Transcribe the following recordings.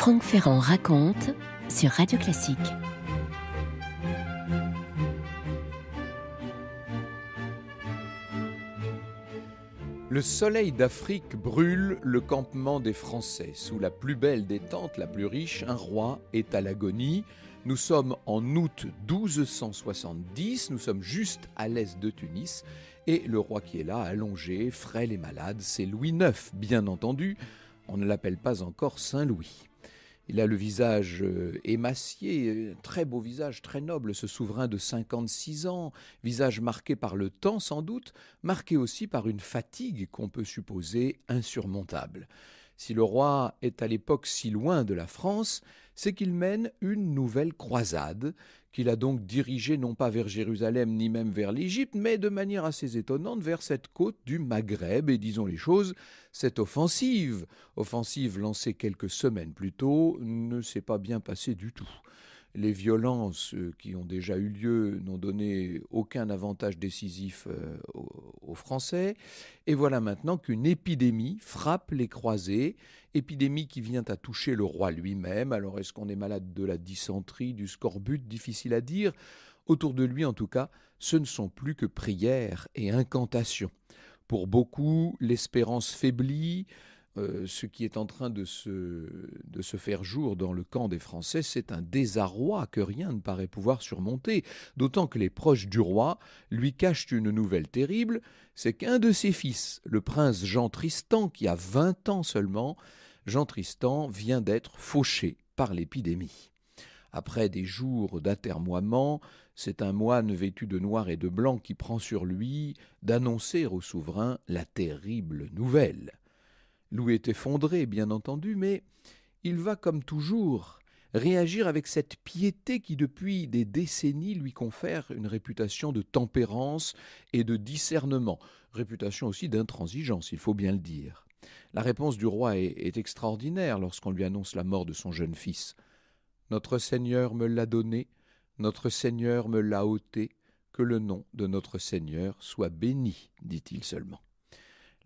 Franck Ferrand raconte sur Radio Classique. Le soleil d'Afrique brûle le campement des Français. Sous la plus belle des tentes, la plus riche, un roi est à l'agonie. Nous sommes en août 1270, nous sommes juste à l'est de Tunis, et le roi qui est là, allongé, frêle et malade, c'est Louis IX, bien entendu. On ne l'appelle pas encore Saint-Louis. Il a le visage émacié, très beau visage, très noble, ce souverain de 56 ans, visage marqué par le temps sans doute, marqué aussi par une fatigue qu'on peut supposer insurmontable. Si le roi est à l'époque si loin de la France, c'est qu'il mène une nouvelle croisade, qu'il a donc dirigée non pas vers Jérusalem ni même vers l'Égypte, mais de manière assez étonnante vers cette côte du Maghreb. Et disons les choses, cette offensive lancée quelques semaines plus tôt, ne s'est pas bien passée du tout. Les violences qui ont déjà eu lieu n'ont donné aucun avantage décisif aux Français. Et voilà maintenant qu'une épidémie frappe les croisés, épidémie qui vient à toucher le roi lui-même. Alors est-ce qu'on est malade de la dysenterie, du scorbut? Difficile à dire. Autour de lui en tout cas, ce ne sont plus que prières et incantations. Pour beaucoup, l'espérance faiblit. Ce qui est en train de se faire jour dans le camp des Français, c'est un désarroi que rien ne paraît pouvoir surmonter, d'autant que les proches du roi lui cachent une nouvelle terrible, c'est qu'un de ses fils, le prince Jean Tristan, qui a 20 ans seulement, Jean Tristan vient d'être fauché par l'épidémie. Après des jours d'atermoiement, c'est un moine vêtu de noir et de blanc qui prend sur lui d'annoncer au souverain la terrible nouvelle. Louis est effondré, bien entendu, mais il va, comme toujours, réagir avec cette piété qui, depuis des décennies, lui confère une réputation de tempérance et de discernement, réputation aussi d'intransigeance, il faut bien le dire. La réponse du roi est extraordinaire lorsqu'on lui annonce la mort de son jeune fils. « Notre Seigneur me l'a donné, notre Seigneur me l'a ôté, que le nom de notre Seigneur soit béni, dit-il seulement. »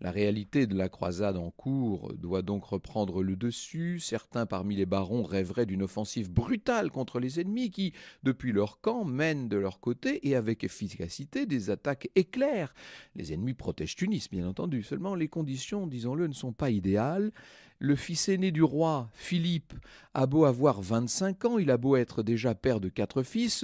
La réalité de la croisade en cours doit donc reprendre le dessus. Certains parmi les barons rêveraient d'une offensive brutale contre les ennemis qui, depuis leur camp, mènent de leur côté et avec efficacité des attaques éclairs. Les ennemis protègent Tunis, bien entendu. Seulement les conditions, disons-le, ne sont pas idéales. Le fils aîné du roi, Philippe, a beau avoir 25 ans, il a beau être déjà père de 4 fils,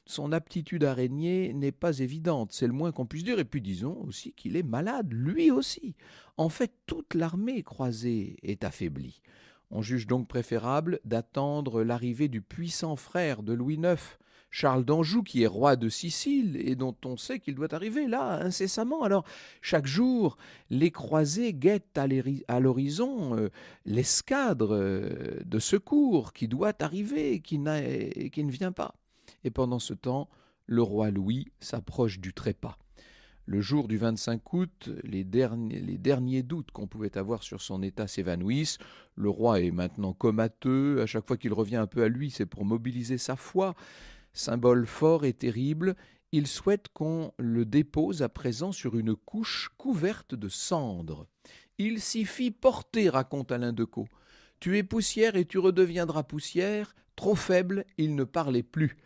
son aptitude à régner n'est pas évidente, c'est le moins qu'on puisse dire. Et puis disons aussi qu'il est malade, lui aussi. En fait, toute l'armée croisée est affaiblie. On juge donc préférable d'attendre l'arrivée du puissant frère de Louis IX, Charles d'Anjou, qui est roi de Sicile et dont on sait qu'il doit arriver là incessamment. Alors chaque jour, les croisés guettent à l'horizon l'escadre de secours qui doit arriver et qui ne vient pas. Et pendant ce temps, le roi Louis s'approche du trépas. Le jour du 25 août, les derniers doutes qu'on pouvait avoir sur son état s'évanouissent. Le roi est maintenant comateux. À chaque fois qu'il revient un peu à lui, c'est pour mobiliser sa foi. Symbole fort et terrible, il souhaite qu'on le dépose à présent sur une couche couverte de cendres. Il s'y fit porter, raconte Alain Decaux. Tu es poussière et tu redeviendras poussière. Trop faible, il ne parlait plus.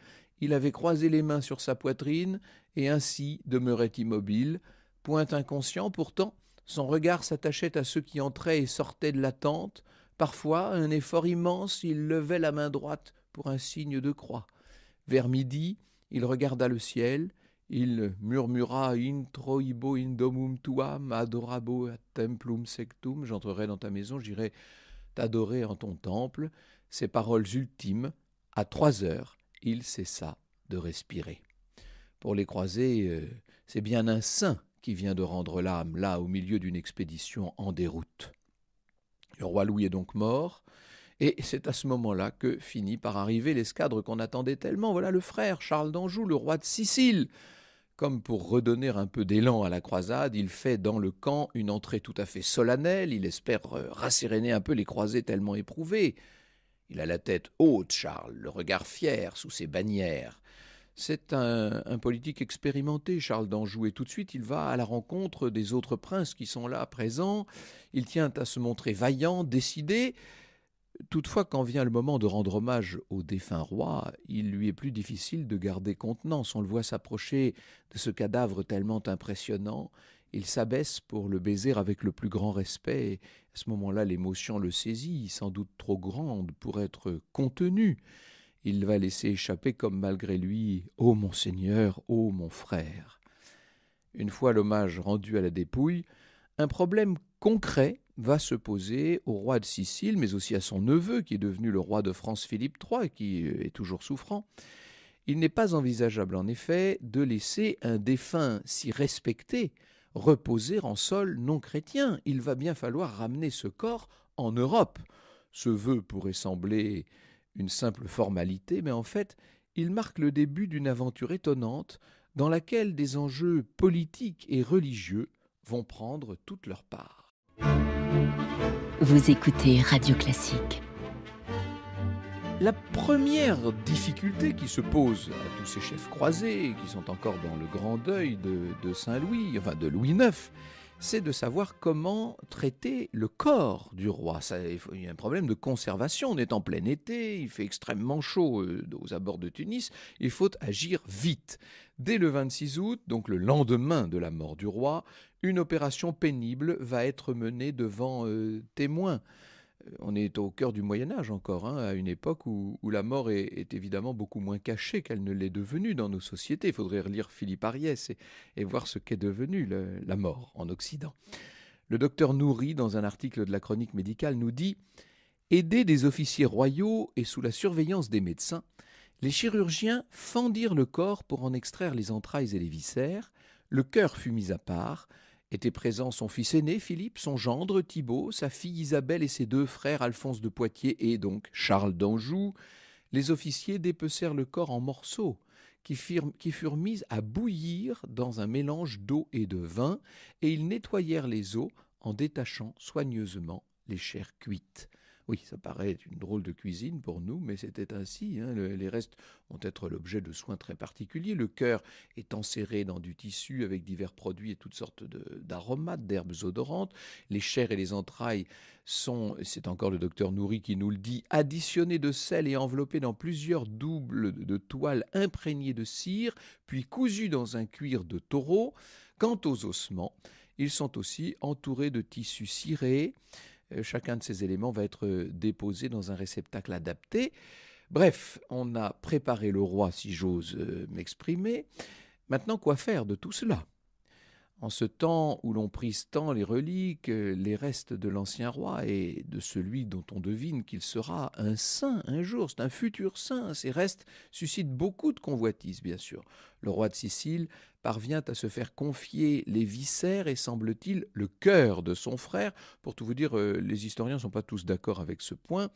Il avait croisé les mains sur sa poitrine et ainsi demeurait immobile. Point inconscient pourtant, son regard s'attachait à ceux qui entraient et sortaient de la tente. Parfois, un effort immense, il levait la main droite pour un signe de croix. Vers midi, il regarda le ciel. Il murmura « Intro ibo indomum tuam, adorabo ad templum sectum » « J'entrerai dans ta maison, j'irai t'adorer en ton temple ». Ces paroles ultimes, à 3 heures, il cessa de respirer. Pour les croisés, c'est bien un saint qui vient de rendre l'âme, là, au milieu d'une expédition en déroute. Le roi Louis est donc mort, et c'est à ce moment-là que finit par arriver l'escadre qu'on attendait tellement. Voilà le frère, Charles d'Anjou, le roi de Sicile. Comme pour redonner un peu d'élan à la croisade, il fait dans le camp une entrée tout à fait solennelle. Il espère rasséréner un peu les croisés tellement éprouvés. Il a la tête haute, Charles, le regard fier sous ses bannières. C'est un politique expérimenté, Charles d'Anjou, et tout de suite il va à la rencontre des autres princes qui sont là présents. Il tient à se montrer vaillant, décidé. Toutefois, quand vient le moment de rendre hommage au défunt roi, il lui est plus difficile de garder contenance. On le voit s'approcher de ce cadavre tellement impressionnant. Il s'abaisse pour le baiser avec le plus grand respect. Et à ce moment-là, l'émotion le saisit, sans doute trop grande pour être contenue. Il va laisser échapper comme malgré lui « Ô mon Seigneur, ô mon frère ». Une fois l'hommage rendu à la dépouille, un problème concret va se poser au roi de Sicile, mais aussi à son neveu, qui est devenu le roi de France Philippe III et qui est toujours souffrant. Il n'est pas envisageable, en effet, de laisser un défunt si respecté reposer en sol non chrétien. Il va bien falloir ramener ce corps en Europe. Ce vœu pourrait sembler une simple formalité, mais en fait, il marque le début d'une aventure étonnante dans laquelle des enjeux politiques et religieux vont prendre toute leur part. Vous écoutez Radio Classique. La première difficulté qui se pose à tous ces chefs croisés, qui sont encore dans le grand deuil de Saint-Louis, enfin de Louis IX, c'est de savoir comment traiter le corps du roi. Il y a un problème de conservation, on est en plein été, il fait extrêmement chaud aux abords de Tunis, il faut agir vite. Dès le 26 août, donc le lendemain de la mort du roi, une opération pénible va être menée devant témoins. On est au cœur du Moyen-Âge encore, à une époque où la mort est évidemment beaucoup moins cachée qu'elle ne l'est devenue dans nos sociétés. Il faudrait relire Philippe Ariès et voir ce qu'est devenu la mort en Occident. Le docteur Nourri, dans un article de la Chronique médicale, nous dit « Aidés des officiers royaux et sous la surveillance des médecins, les chirurgiens fendirent le corps pour en extraire les entrailles et les viscères. Le cœur fut mis à part. Étaient présents son fils aîné, Philippe, son gendre, Thibaut, sa fille Isabelle et ses deux frères, Alphonse de Poitiers et donc Charles d'Anjou. Les officiers dépecèrent le corps en morceaux qui furent mis à bouillir dans un mélange d'eau et de vin, et ils nettoyèrent les os en détachant soigneusement les chairs cuites. » Oui, ça paraît une drôle de cuisine pour nous, mais c'était ainsi. Les restes vont être l'objet de soins très particuliers. Le cœur est enserré dans du tissu avec divers produits et toutes sortes d'aromates, d'herbes odorantes. Les chairs et les entrailles sont, c'est encore le docteur Nourri qui nous le dit, additionnés de sel et enveloppés dans plusieurs doubles de toiles imprégnées de cire, puis cousus dans un cuir de taureau. Quant aux ossements, ils sont aussi entourés de tissus cirés. Chacun de ces éléments va être déposé dans un réceptacle adapté. Bref, on a préparé le roi, si j'ose m'exprimer. Maintenant, quoi faire de tout cela ? En ce temps où l'on prise tant les reliques, les restes de l'ancien roi et de celui dont on devine qu'il sera un saint un jour, c'est un futur saint, ces restes suscitent beaucoup de convoitises, bien sûr. Le roi de Sicile parvient à se faire confier les viscères et, semble-t-il, le cœur de son frère. Pour tout vous dire, les historiens ne sont pas tous d'accord avec ce point.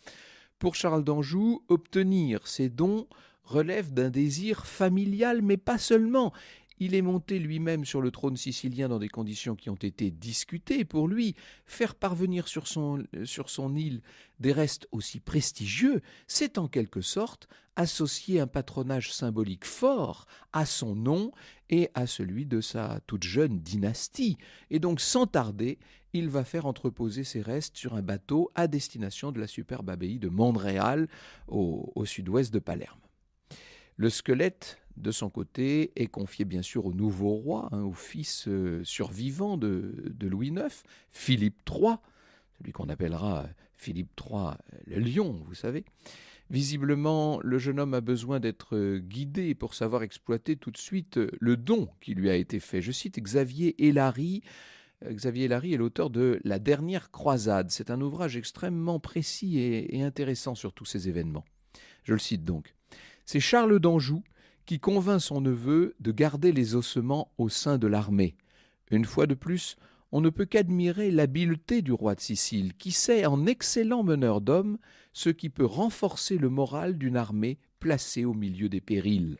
Pour Charles d'Anjou, obtenir ces dons relève d'un désir familial, mais pas seulement. Il est monté lui-même sur le trône sicilien dans des conditions qui ont été discutées pour lui. Faire parvenir sur son île des restes aussi prestigieux, c'est en quelque sorte associer un patronage symbolique fort à son nom et à celui de sa toute jeune dynastie. Et donc, sans tarder, il va faire entreposer ses restes sur un bateau à destination de la superbe abbaye de Mondréal, au sud-ouest de Palerme. Le squelette, de son côté, est confié bien sûr au nouveau roi, au fils survivant de Louis IX, Philippe III, celui qu'on appellera Philippe III le lion, vous savez. Visiblement, le jeune homme a besoin d'être guidé pour savoir exploiter tout de suite le don qui lui a été fait. Je cite Xavier Hélary. Xavier Hélary est l'auteur de La dernière croisade. C'est un ouvrage extrêmement précis et intéressant sur tous ces événements. Je le cite donc. C'est Charles d'Anjou qui convainc son neveu de garder les ossements au sein de l'armée. Une fois de plus, on ne peut qu'admirer l'habileté du roi de Sicile, qui sait, en excellent meneur d'hommes, ce qui peut renforcer le moral d'une armée placée au milieu des périls.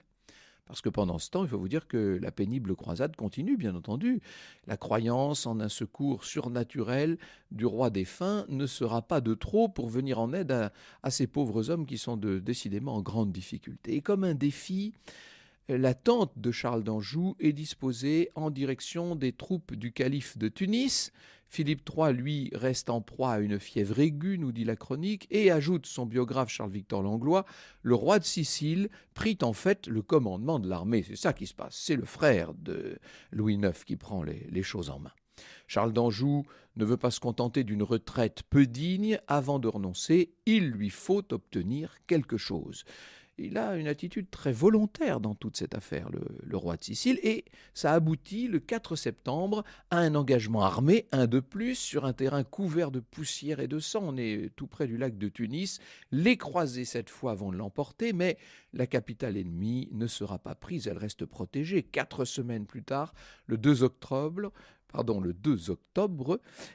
Parce que pendant ce temps, il faut vous dire que la pénible croisade continue, bien entendu. La croyance en un secours surnaturel du roi défunt ne sera pas de trop pour venir en aide à ces pauvres hommes qui sont décidément en grande difficulté. Et comme un défi, la tente de Charles d'Anjou est disposée en direction des troupes du calife de Tunis. Philippe III, lui, reste en proie à une fièvre aiguë, nous dit la chronique, et ajoute son biographe Charles-Victor Langlois, le roi de Sicile prit en fait le commandement de l'armée. C'est ça qui se passe, c'est le frère de Louis IX qui prend les choses en main. Charles d'Anjou ne veut pas se contenter d'une retraite peu digne. Avant de renoncer, il lui faut obtenir quelque chose. Il a une attitude très volontaire dans toute cette affaire, le roi de Sicile, et ça aboutit le 4 septembre à un engagement armé, un de plus, sur un terrain couvert de poussière et de sang. On est tout près du lac de Tunis. Les croisés, cette fois, vont l'emporter, mais la capitale ennemie ne sera pas prise, elle reste protégée. 4 semaines plus tard, le 2 octobre,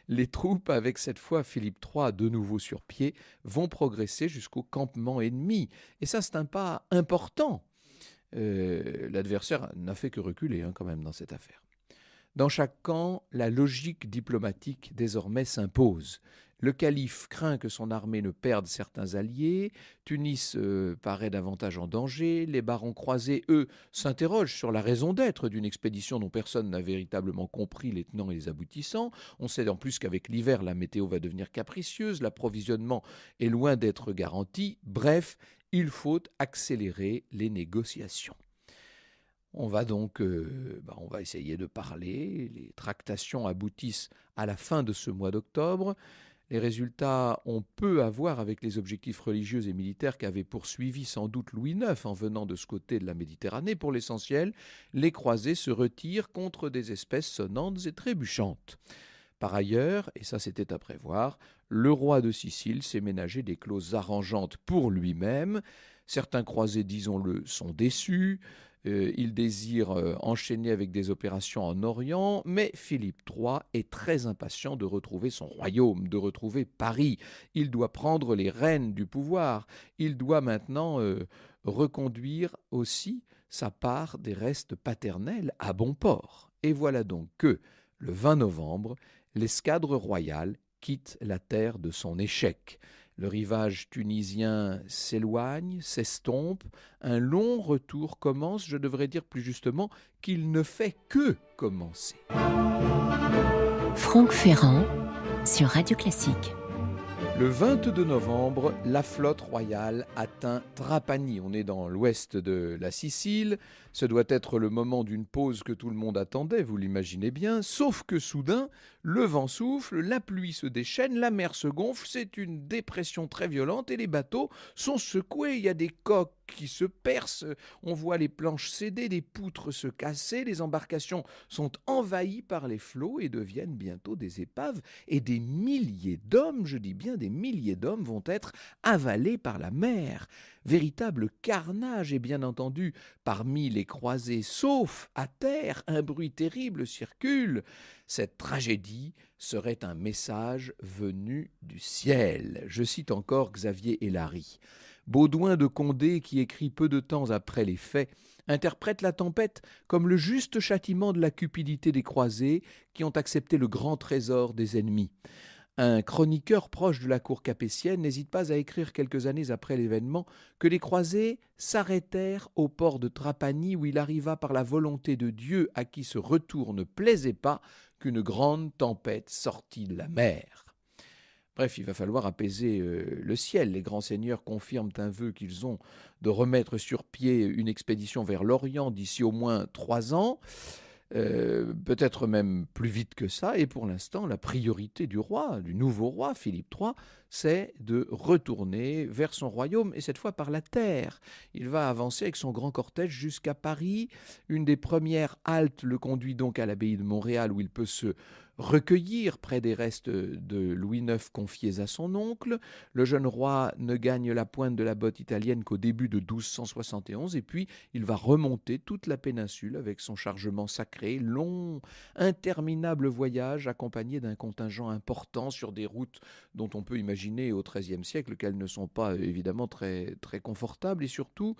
les troupes, avec cette fois Philippe III de nouveau sur pied, vont progresser jusqu'au campement ennemi. Et ça, c'est un pas important. L'adversaire n'a fait que reculer quand même dans cette affaire. Dans chaque camp, la logique diplomatique désormais s'impose. Le calife craint que son armée ne perde certains alliés, Tunis paraît davantage en danger, les barons croisés, eux, s'interrogent sur la raison d'être d'une expédition dont personne n'a véritablement compris les tenants et les aboutissants. On sait en plus qu'avec l'hiver, la météo va devenir capricieuse, l'approvisionnement est loin d'être garanti. Bref, il faut accélérer les négociations. On va donc on va essayer de parler. Les tractations aboutissent à la fin de ce mois d'octobre. Les résultats ont peu à voir avec les objectifs religieux et militaires qu'avait poursuivis sans doute Louis IX en venant de ce côté de la Méditerranée. Pour l'essentiel, les croisés se retirent contre des espèces sonnantes et trébuchantes. Par ailleurs, et ça c'était à prévoir, le roi de Sicile s'est ménagé des clauses arrangeantes pour lui-même. Certains croisés, disons-le, sont déçus. Il désire enchaîner avec des opérations en Orient, mais Philippe III est très impatient de retrouver son royaume, de retrouver Paris. Il doit prendre les rênes du pouvoir. Il doit maintenant reconduire aussi sa part des restes paternels à bon port. Et voilà donc que, le 20 novembre, l'escadre royale quitte la terre de son échec. Le rivage tunisien s'éloigne, s'estompe, un long retour commence, je devrais dire plus justement qu'il ne fait que commencer. Franck Ferrand sur Radio Classique. Le 22 novembre, la flotte royale atteint Trapani. On est dans l'ouest de la Sicile. Ce doit être le moment d'une pause que tout le monde attendait, vous l'imaginez bien. Sauf que soudain, le vent souffle, la pluie se déchaîne, la mer se gonfle. C'est une dépression très violente et les bateaux sont secoués. Il y a des coques qui se percent. On voit les planches céder, des poutres se casser. Les embarcations sont envahies par les flots et deviennent bientôt des épaves. Et des milliers d'hommes, je dis bien des milliers d'hommes, vont être avalés par la mer. Véritable carnage, et bien entendu, parmi les croisés, sauf à terre, un bruit terrible circule. Cette tragédie serait un message venu du ciel. Je cite encore Xavier Hélary. Baudouin de Condé, qui écrit peu de temps après les faits, interprète la tempête comme le juste châtiment de la cupidité des croisés qui ont accepté le grand trésor des ennemis. Un chroniqueur proche de la cour capétienne n'hésite pas à écrire quelques années après l'événement que les croisés s'arrêtèrent au port de Trapani où il arriva par la volonté de Dieu à qui ce retour ne plaisait pas qu'une grande tempête sortit de la mer. Bref, il va falloir apaiser le ciel. Les grands seigneurs confirment un vœu qu'ils ont de remettre sur pied une expédition vers l'Orient d'ici au moins 3 ans. Peut-être même plus vite que ça, et pour l'instant, la priorité du roi, du nouveau roi, Philippe III, c'est de retourner vers son royaume, et cette fois par la terre. Il va avancer avec son grand cortège jusqu'à Paris. Une des premières haltes le conduit donc à l'abbaye de Montréal, où il peut se recueillir près des restes de Louis IX confiés à son oncle. Le jeune roi ne gagne la pointe de la botte italienne qu'au début de 1271, et puis il va remonter toute la péninsule avec son chargement sacré, long, interminable voyage accompagné d'un contingent important sur des routes dont on peut imaginer au XIIIe siècle qu'elles ne sont pas évidemment très, très confortables, et surtout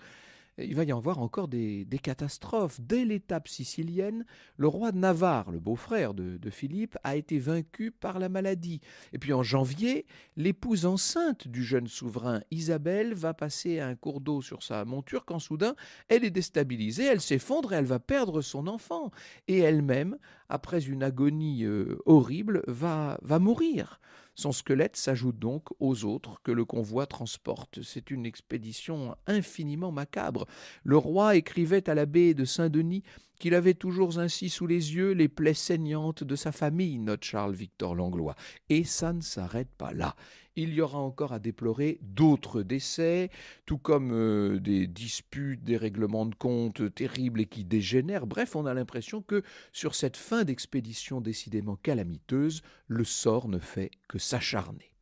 il va y avoir encore des catastrophes. Dès l'étape sicilienne, le roi de Navarre, le beau-frère de Philippe, a été vaincu par la maladie. Et puis en janvier, l'épouse enceinte du jeune souverain, Isabelle, va passer un cours d'eau sur sa monture quand soudain, elle est déstabilisée, elle s'effondre et elle va perdre son enfant. Et elle-même, après une agonie horrible, va mourir. Son squelette s'ajoute donc aux autres que le convoi transporte. C'est une expédition infiniment macabre. Le roi écrivait à l'abbé de Saint-Denis qu'il avait toujours ainsi sous les yeux les plaies saignantes de sa famille, note Charles-Victor Langlois. Et ça ne s'arrête pas là. Il y aura encore à déplorer d'autres décès, tout comme des disputes, des règlements de compte terribles et qui dégénèrent. Bref, on a l'impression que sur cette fin d'expédition décidément calamiteuse, le sort ne fait que s'acharner.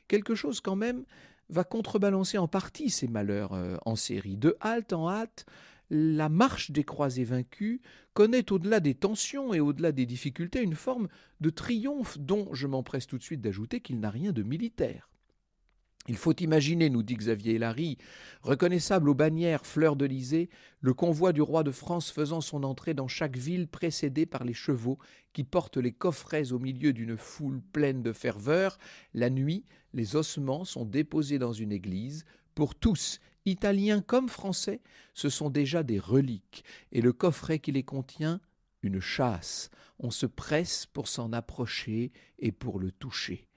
Quelque chose quand même va contrebalancer en partie ces malheurs en série. De halte en hâte, la marche des croisés vaincus connaît au-delà des tensions et au-delà des difficultés une forme de triomphe dont je m'empresse tout de suite d'ajouter qu'il n'a rien de militaire. Il faut imaginer, nous dit Xavier Hélary, reconnaissable aux bannières fleur-de-lysée, le convoi du roi de France faisant son entrée dans chaque ville précédé par les chevaux qui portent les coffrets au milieu d'une foule pleine de ferveur. La nuit, les ossements sont déposés dans une église. Pour tous, Italiens comme Français, ce sont déjà des reliques, et le coffret qui les contient, une châsse. On se presse pour s'en approcher et pour le toucher.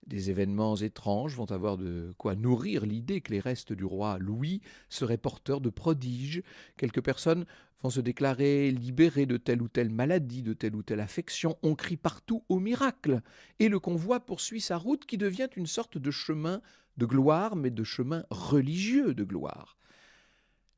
Des événements étranges vont avoir de quoi nourrir l'idée que les restes du roi Louis seraient porteurs de prodiges. Quelques personnes vont se déclarer libérées de telle ou telle maladie, de telle ou telle affection. On crie partout au miracle. Et le convoi poursuit sa route qui devient une sorte de chemin de gloire, mais de chemin religieux de gloire.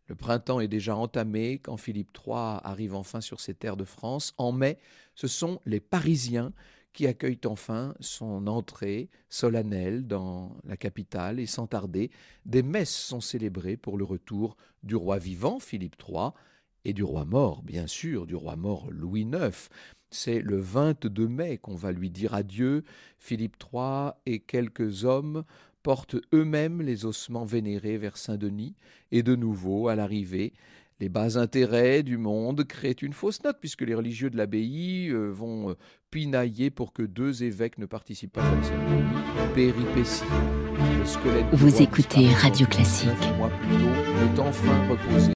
Le printemps est déjà entamé quand Philippe III arrive enfin sur ces terres de France. En mai, ce sont les Parisiens qui accueillent enfin son entrée solennelle dans la capitale et sans tarder, des messes sont célébrées pour le retour du roi vivant, Philippe III, et du roi mort, bien sûr, du roi mort Louis IX. C'est le 22 mai qu'on va lui dire adieu. Philippe III et quelques hommes portent eux-mêmes les ossements vénérés vers Saint-Denis et de nouveau, à l'arrivée, les bas intérêts du monde créent une fausse note puisque les religieux de l'abbaye vont pinailler pour que 2 évêques ne participent pas à la cérémonie. Péripétie. Le squelette Vous écoutez Radio Classique. 9 mois plus tôt, peut enfin reposer